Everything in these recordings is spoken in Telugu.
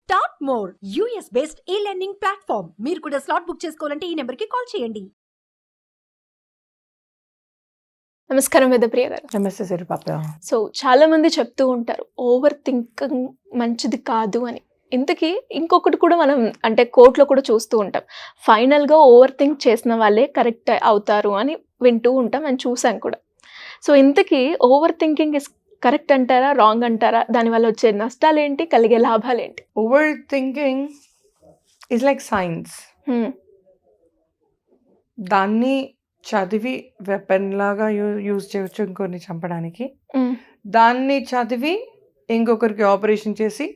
స్టార్ట్ మోర్ యూఎస్ బేస్డ్ ఈ లెర్నింగ్ ప్లాట్ఫామ్. మీరు కూడా స్లాట్ బుక్ చేసుకోవాలంటే ఈ నెంబర్కి కాల్ చేయండి. నమస్కారం వేదప్రియ గారు. నమస్తే సిరిపాప. సో చాలా మంది చెప్తూ ఉంటారు ఓవర్ థింకింగ్ మంచిది కాదు అని. ఇంతకీ ఇంకొకటి కూడా మనం అంటే కోర్టులో కూడా చూస్తూ ఉంటాం, ఫైనల్గా ఓవర్ థింక్ చేసిన వాళ్ళే కరెక్ట్ అవుతారు అని వింటూ ఉంటాం అని చూసాం కూడా. సో ఇంతకీ ఓవర్ థింకింగ్ ఇస్ కరెక్ట్ అంటారా, రాంగ్ అంటారా? దానివల్ల వచ్చే నష్టాలు ఏంటి, కలిగే లాభాలు ఏంటి? Over thinking is like science. దాన్ని చదివి వెపన్ లాగా యూజ్ చేయవచ్చు ఇంకొన్ని చంపడానికి. దాన్ని చదివి ఇంకొకరికి ఆపరేషన్ చేసి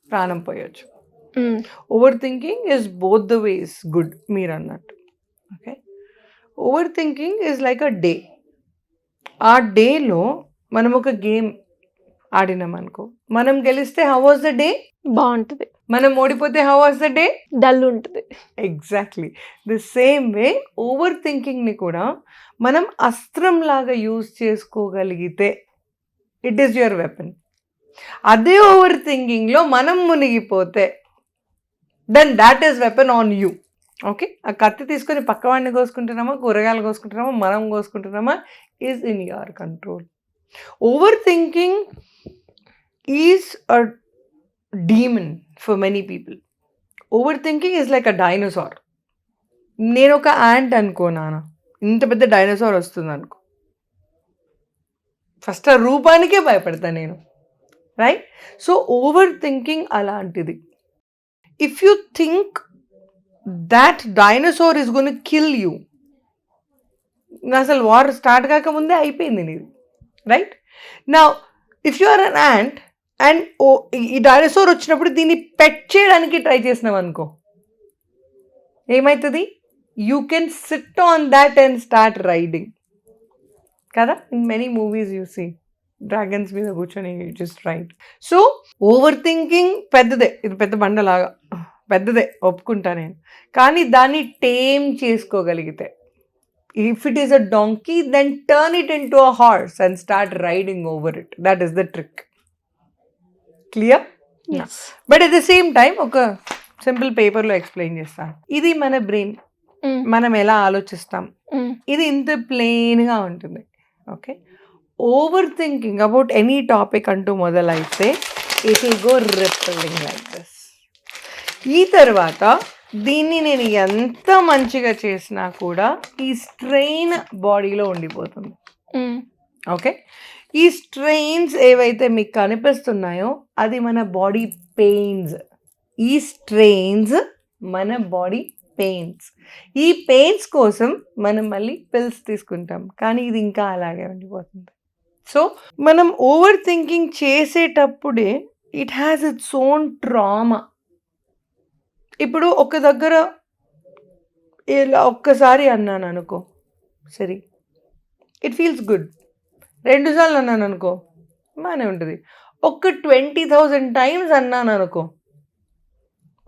ప్రాణం పోయొచ్చు. Over thinking is both the ways good మీరు అన్నట్టు. Okay, over thinking is like a day. ఆ డేలో మనం ఒక గేమ్ ఆడినామనుకో, మనం గెలిస్తే హౌ వాజ్ ద డే, బాగుంటుంది. మనం ఓడిపోతే how was the day, dull ఉంటుంది. Exactly the same way over థింకింగ్ని కూడా మనం అస్త్రం లాగా యూజ్ చేసుకోగలిగితే ఇట్ ఈస్ యువర్ వెపన్. అదే ఓవర్ థింకింగ్లో మనం మునిగిపోతే then that is weapon on you. Okay, ఆ కత్తి తీసుకొని పక్కవాడిని కోసుకుంటున్నామా, కూరగాయలు కోసుకుంటున్నామా, మనం కోసుకుంటున్నామా, is in your control. Over thinking is a demon for many people. Over thinking is like a dinosaur. నేను ఒక యాంట్ అనుకో నాన్న, ఇంత పెద్ద డైనోసార్ వస్తుంది అనుకో, ఫస్ట్ ఆ రూపానికే భయపడతా నేను, రైట్? సో ఓవర్ థింకింగ్ అలాంటిది. If you think that dinosaur is gone kill you, అసలు వార్ స్టార్ట్ కాకముందే అయిపోయింది నీది, రైట్? నా if you are an ant and ఈ డైనోసార్ వచ్చినప్పుడు దీన్ని పెట్ చేయడానికి ట్రై చేసినావు అనుకో, ఏమవుతుంది? You can sit on that and start riding కదా. In many movies you see dragons మీద కూర్చొని just ride. So over thinking పెద్దదే, ఇది పెద్ద బండలాగా పెద్దదే ఒప్పుకుంటా నేను. కానీ దాన్ని టేమ్ చేసుకోగలిగితే, if it is a donkey, then turn it into a horse and start riding over it. That is the trick. Clear? Yes. But at the same time, ఒక సింపుల్ పేపర్లో ఎక్స్ప్లెయిన్ చేస్తాను. ఇది మన బ్రెయిన్, మనం ఎలా ఆలోచిస్తాం, ఇది ఇంత ప్లెయిన్గా ఉంటుంది. Okay, over thinking about any topic అంటూ మొదలైతే it will go rippling like this. ఈ తర్వాత దీన్ని నేను ఎంత మంచిగా చేసినా కూడా ఈ స్ట్రెయిన్ బాడీలో ఉండిపోతుంది. ఓకే, ఈ స్ట్రెయిన్స్ ఏవైతే మీకు కనిపిస్తున్నాయో అది మన బాడీ పెయిన్స్. ఈ స్ట్రెయిన్స్ మన బాడీ పెయిన్స్. ఈ పెయిన్స్ కోసం మనం మళ్ళీ పిల్స్ తీసుకుంటాం, కానీ ఇది ఇంకా అలాగే ఉండిపోతుంది. సో మనం ఓవర్ థింకింగ్ చేసేటప్పుడే it has its own trauma. ఇప్పుడు ఒక దగ్గర ఇలా ఒక్కసారి అన్నాను అనుకో, సరే ఇట్ ఫీల్స్ గుడ్. 2 సార్లు అన్నాను అనుకో, బాగానే ఉంటుంది. 20,000 టైమ్స్ అన్నాను అనుకో,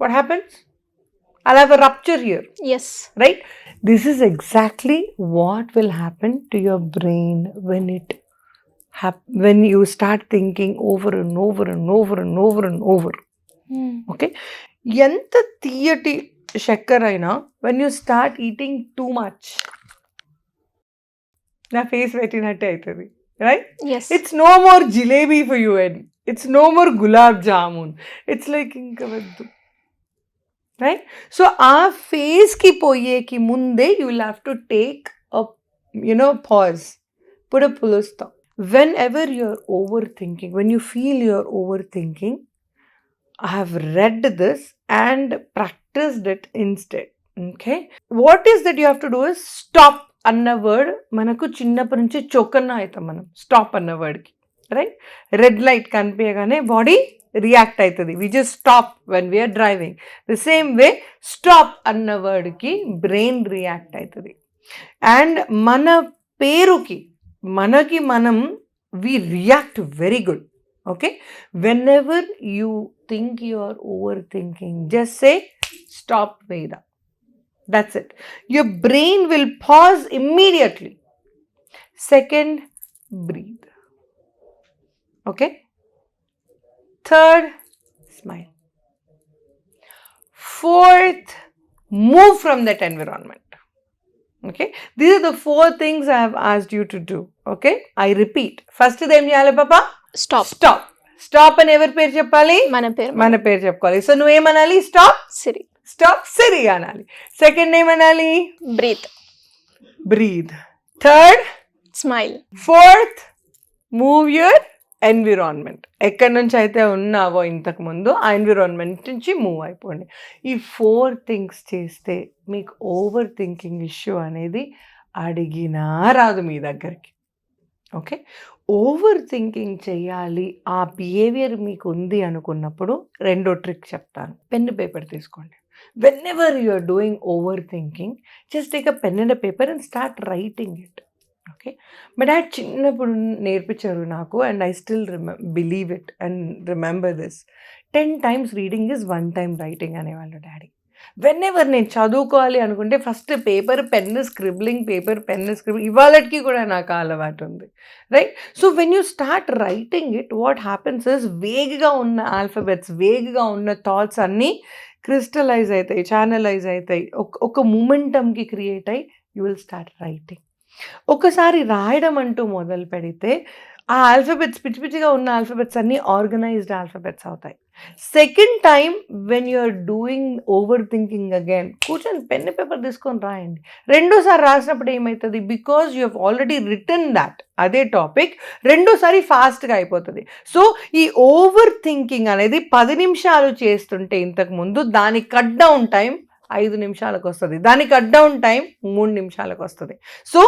what happens? I'll have a rupture here. Yes, right? This is exactly what will happen to your brain when you start thinking over and over and over and over and over. Okay, ఎంత తీయటి చక్కెర అయినా when you start eating too much, నా ఫేస్ పెట్టినట్టే అవుతుంది, right? It's no more jalebi for you and it's no more gulab jamun. It's like ఇంకా వద్దు, రైట్? సో ఆ ఫేస్కి పోయేకి ముందే you will have to take pause, put a full stop. Whenever you're overthinking, when you feel you're overthinking, I have read this and practiced it instead. Okay, what is that you have to do is stop అన్న వర్డ్ మనకు చిన్నప్పటి నుంచి చొక్కన్న అవుతాం మనం స్టాప్ అన్న వర్డ్కి, రైట్? రెడ్ లైట్ కనిపించగానే బాడీ రియాక్ట్ అవుతుంది. We just stop when we are driving. The same way stop అన్న వర్డ్కి బ్రెయిన్ రియాక్ట్ అవుతుంది. అండ్ మన పేరుకి మనకి మనం we react very good. Okay, whenever you think you are overthinking, just say stop, Veda. That's it. Your brain will pause immediately. Second, breathe. Okay, third, smile. Fourth, move from that environment. Okay, these are the 4 things I have asked you to do. Okay, I repeat. First ఏం చేయాలి పాపా? స్టాప్ అని ఎవరి పేరు చెప్పాలి? మన పేరు చెప్పుకోవాలి. సో నువ్వేమనాలి? స్టాప్ సిరి అనాలి. సెకండ్ ఏమనాలి? Breathe. Third smile. Fourth move your environment. ఎక్కడి నుంచి అయితే ఉన్నావో ఇంతకు ముందు ఆ ఎన్విరాన్మెంట్ నుంచి మూవ్ అయిపోండి. ఈ 4 థింగ్స్ చేస్తే మీకు ఓవర్ థింకింగ్ ఇష్యూ అనేది అడిగినా రాదు మీ దగ్గరికి. ఓకే, ఓవర్ థింకింగ్ చేయాలి ఆ బిహేవియర్ మీకు ఉంది అనుకున్నప్పుడు 2వ ట్రిక్ చెప్తాను. పెన్ పేపర్ తీసుకోండి. whenever you are doing overthinking, just take a pen and a paper and start writing it. Okay, my dad చిన్నప్పుడు నేర్పించారు నాకు, and I still believe it and remember this. 10 times reading is 1 time writing అనేవాళ్ళు డాడీ. వెన్నెవర్ నేను చదువుకోవాలి అనుకుంటే first paper pen scribbling, paper pen scribbling, ఇవాళకి కూడా నాకు అలవాటు ఉంది, right? So when you start writing it, what happens is వేగ్గా ఉన్న ఆల్ఫాబెట్స్, వేగ్గా ఉన్న థాట్స్ అన్నీ క్రిస్టలైజ్ అవుతాయి, ఛానలైజ్ అవుతాయి, ఒక మూమెంటమ్కి క్రియేట్ అయ్యి యూ విల్ స్టార్ట్ రైటింగ్. ఒకసారి రాయడం అంటూ మొదలు పెడితే ఆ ఆల్ఫాబెట్స్, పిచ్చి పిచ్చిగా ఉన్న ఆల్ఫాబెట్స్ అన్నీ ఆర్గనైజ్డ్ ఆల్ఫాబెట్స్ అవుతాయి. Second time when you are doing over thinking again, కూర్చొని పెన్ పేపర్ తీసుకొని రాయండి. రెండోసారి రాసినప్పుడు ఏమవుతుంది, because you have already written that, అదే టాపిక్ రెండోసారి ఫాస్ట్గా అయిపోతుంది. సో ఈ ఓవర్ థింకింగ్ అనేది 10 నిమిషాలు చేస్తుంటే ఇంతకుముందు దాని కట్ డౌన్ టైం 5 నిమిషాలకు వస్తుంది, దాని కట్ డౌన్ టైం 3 నిమిషాలకు వస్తుంది. So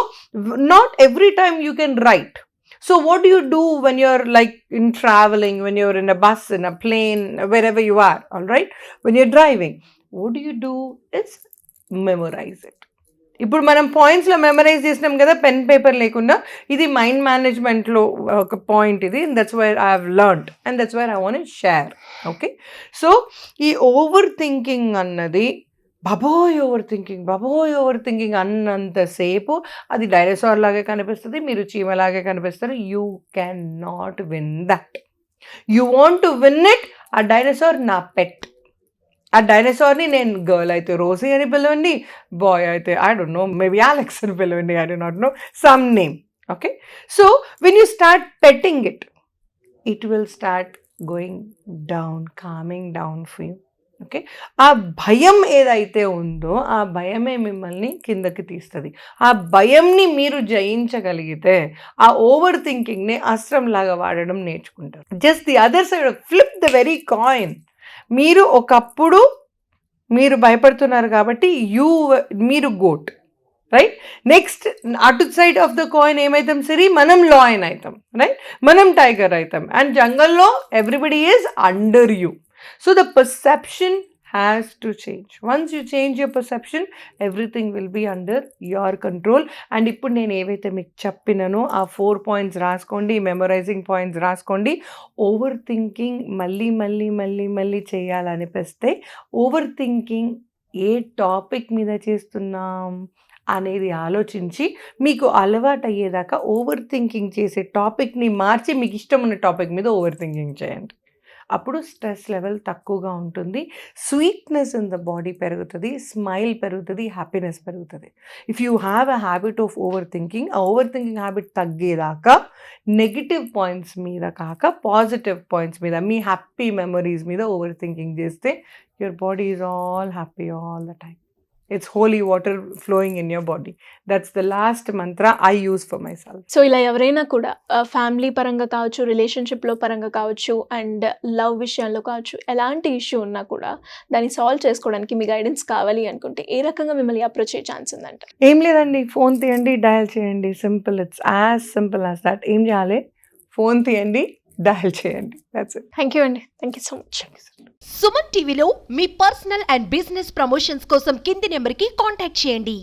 not every time you can write. So what do you do when you're like in traveling, when you're in a bus, in a plane, wherever you are, all right? When you're driving, what do you do is memorize it. ఇప్పుడు మనం పాయింట్స్లో మెమరైజ్ చేసినాం కదా పెన్ పేపర్ లేకుండా. ఇది మైండ్ మేనేజ్మెంట్లో ఒక పాయింట్ ఇది, that's wire I have learned and that's wire I want to share. Okay, so ఈ ఓవర్ థింకింగ్ అన్నది బాబోయ్ ఓవర్ థింకింగ్ అన్నంతసేపు అది డైనోసార్ లాగే కనిపిస్తుంది, మీరు చీమలాగే కనిపిస్తారు. You can not win that. You want to win it. ఆ డైనోసార్ నా పెట్. ఆ డైనోసార్ని నేను గర్ల్ అయితే రోసీ అని పిలవండి, బాయ్ అయితే I don't know, maybe Alex అని పిలవండి, I do not know, some name. Okay, so when you start petting it, it will start going down, coming down for you. Okay, ఆ భయం ఏదైతే ఉందో ఆ భయమే మిమ్మల్ని కిందకి తీస్తుంది. ఆ భయంని మీరు జయించగలిగితే ఆ ఓవర్ థింకింగ్ని అస్త్రంలాగా వాడడం నేర్చుకుంటారు. Just the other side, flip the very coin. మీరు ఒకప్పుడు మీరు భయపడుతున్నారు కాబట్టి మీరు గోట్, రైట్? నెక్స్ట్ అటు సైడ్ ఆఫ్ ద కాయిన్ ఏమవుతాం సిరి, మనం లాయన్ అవుతాం, రైట్? మనం టైగర్ అవుతాం. అండ్ జంగల్లో everybody is under you. So the perception has to change. Once you change your perception, everything will be under your control. And ఇప్పుడు నేను ఏవైతే మీకు చెప్పినానో ఆ 4 పాయింట్స్ రాసుకోండి, మెమరైజింగ్ పాయింట్స్ రాసుకోండి. ఓవర్ థింకింగ్ మళ్ళీ చేయాలనిపిస్తే, ఓవర్ థింకింగ్ ఏ టాపిక్ మీద చేస్తున్నాం అనేది ఆలోచించి మీకు అలవాటు అయ్యేదాకా ఓవర్ థింకింగ్ చేసే టాపిక్ని మార్చి మీకు ఇష్టం ఉన్న టాపిక్ మీద ఓవర్ థింకింగ్ చేయండి. అప్పుడు స్ట్రెస్ లెవెల్ తక్కువగా ఉంటుంది, స్వీట్నెస్ ఇన్ ద బాడీ పెరుగుతుంది, స్మైల్ పెరుగుతుంది, హ్యాపీనెస్ పెరుగుతుంది. If you have a habit of over thinking, ఆ ఓవర్ థింకింగ్ హ్యాబిట్ తగ్గేదాకా నెగిటివ్ పాయింట్స్ మీద కాక పాజిటివ్ పాయింట్స్ మీద, మీ హ్యాపీ మెమరీస్ మీద ఓవర్ థింకింగ్ చేస్తే your body is all happy all the time. It's holy water flowing in your body. That's the last mantra I use for myself. So ఇలా ఎవరైనా కూడా ఫ్యామిలీ పరంగా కావచ్చు, రిలేషన్షిప్లో పరంగా కావచ్చు, అండ్ లవ్ విషయంలో కావచ్చు, ఎలాంటి ఇష్యూ ఉన్నా కూడా దాన్ని సాల్వ్ చేసుకోవడానికి మీ గైడెన్స్ కావాలి అనుకుంటే ఏ రకంగా మిమ్మల్ని అప్రోచ్ అయ్యే ఛాన్స్ ఉందంట? ఏం లేదండి, ఫోన్ తీయండి, డయల్ చేయండి, simple. It's as simple as that. ఏం చేయాలి, ఫోన్ తీయండి, డయల్ చేయండి, దట్స్ ఇట్. థ్యాంక్ యూ అండి, thank you so much. Suman టీవీలో మీ పర్సనల్ అండ్ బిజినెస్ ప్రమోషన్స్ కోసం కింది నెంబర్కి కాంటాక్ట్ చేయండి.